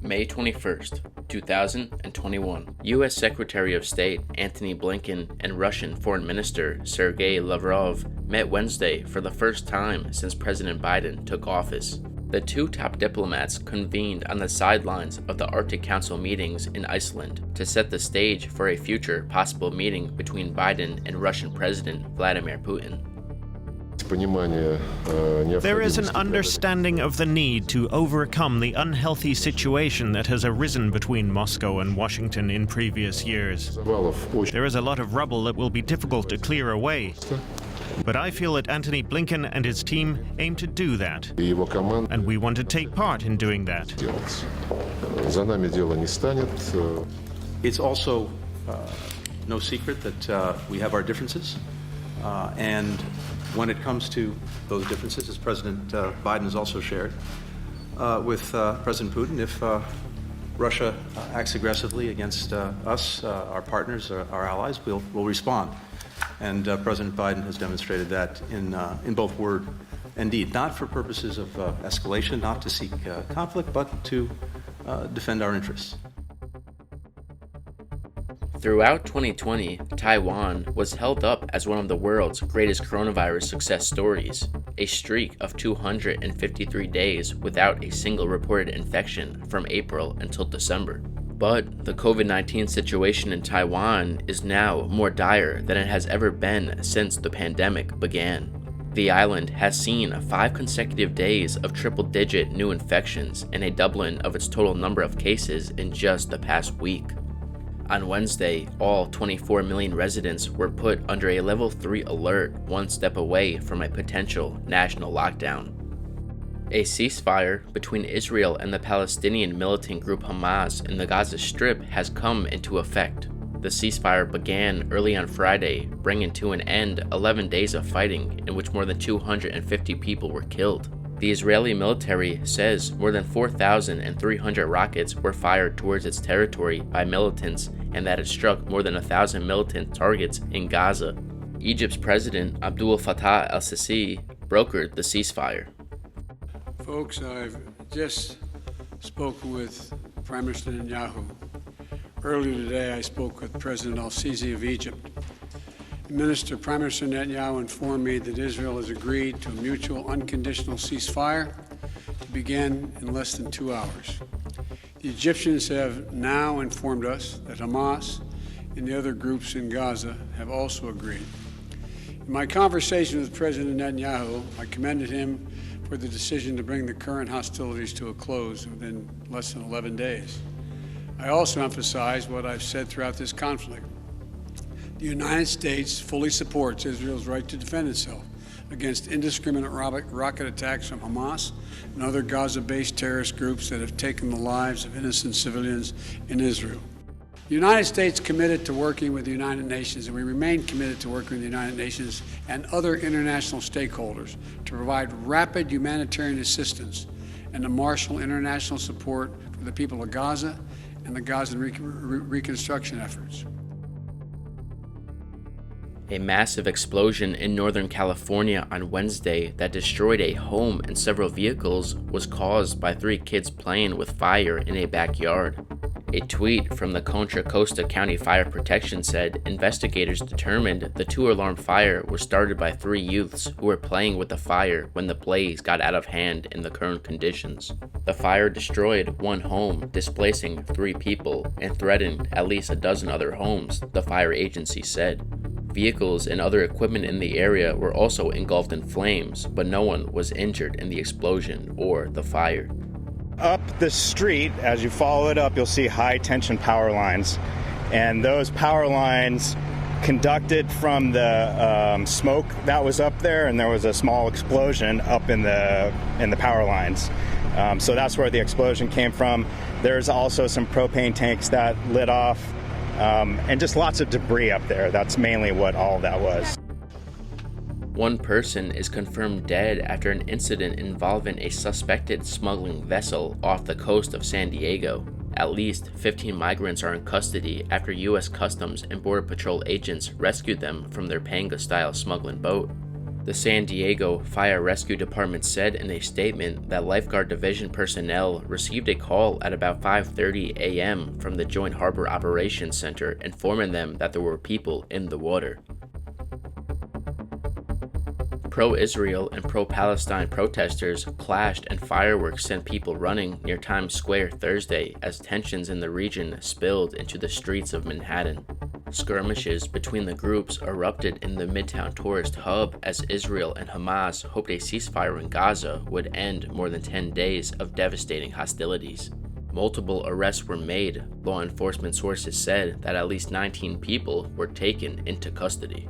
May 21st, 2021. U.S. Secretary of State Antony Blinken and Russian Foreign Minister Sergey Lavrov met Wednesday for the first time since President Biden took office. The two top diplomats convened on the sidelines of the Arctic Council meetings in Iceland to set the stage for a future possible meeting between Biden and Russian President Vladimir Putin. There is an understanding of the need to overcome the unhealthy situation that has arisen between Moscow and Washington in previous years. There is a lot of rubble that will be difficult to clear away. But I feel that Antony Blinken and his team aim to do that, and we want to take part in doing that. It's also no secret that we have our differences, and when it comes to those differences, as President Biden has also shared with President Putin, if Russia acts aggressively against us, our partners, our allies, we'll respond. And President Biden has demonstrated that in both word and deed, not for purposes of escalation, not to seek conflict, but to defend our interests. Throughout 2020, Taiwan was held up as one of the world's greatest coronavirus success stories, a streak of 253 days without a single reported infection from April until December. But the COVID-19 situation in Taiwan is now more dire than it has ever been since the pandemic began. The island has seen 5 consecutive days of triple-digit new infections and a doubling of its total number of cases in just the past week. On Wednesday, all 24 million residents were put under a level 3 alert, one step away from a potential national lockdown. A ceasefire between Israel and the Palestinian militant group Hamas in the Gaza Strip has come into effect. The ceasefire began early on Friday, bringing to an end 11 days of fighting in which more than 250 people were killed. The Israeli military says more than 4,300 rockets were fired towards its territory by militants and that it struck more than 1,000 militant targets in Gaza. Egypt's President Abdel Fattah el-Sisi brokered the ceasefire. Folks, I've just spoken with Prime Minister Netanyahu. Earlier today, I spoke with President al-Sisi of Egypt. Prime Minister Netanyahu informed me that Israel has agreed to a mutual unconditional ceasefire to begin in less than 2 hours. The Egyptians have now informed us that Hamas and the other groups in Gaza have also agreed. In my conversation with President Netanyahu, I commended him for the decision to bring the current hostilities to a close within less than 11 days. I also emphasized what I've said throughout this conflict. The United States fully supports Israel's right to defend itself against indiscriminate rocket attacks from Hamas and other Gaza-based terrorist groups that have taken the lives of innocent civilians in Israel. The United States committed to working with the United Nations, and we remain committed to working with the United Nations and other international stakeholders to provide rapid humanitarian assistance and to marshal international support for the people of Gaza and the Gaza reconstruction efforts. A massive explosion in Northern California on Wednesday that destroyed a home and several vehicles was caused by 3 kids playing with fire in a backyard. A tweet from the Contra Costa County Fire Protection said investigators determined the 2-alarm fire was started by 3 youths who were playing with the fire when the blaze got out of hand in the current conditions. The fire destroyed 1 home, displacing 3 people, and threatened at least a dozen other homes, the fire agency said. Vehicles and other equipment in the area were also engulfed in flames, but no one was injured in the explosion or the fire. Up the street, as you follow it up, you'll see high-tension power lines. And those power lines conducted from the smoke that was up there, and there was a small explosion up in the power lines. So that's where the explosion came from. There's also some propane tanks that lit off. And just lots of debris up there. That's mainly what all that was. 1 person is confirmed dead after an incident involving a suspected smuggling vessel off the coast of San Diego. At least 15 migrants are in custody after U.S. Customs and Border Patrol agents rescued them from their panga-style smuggling boat. The San Diego Fire Rescue Department said in a statement that Lifeguard Division personnel received a call at about 5:30 a.m. from the Joint Harbor Operations Center informing them that there were people in the water. Pro-Israel and pro-Palestine protesters clashed and fireworks sent people running near Times Square Thursday as tensions in the region spilled into the streets of Manhattan. Skirmishes between the groups erupted in the Midtown tourist hub as Israel and Hamas hoped a ceasefire in Gaza would end more than 10 days of devastating hostilities. Multiple arrests were made. Law enforcement sources said that at least 19 people were taken into custody.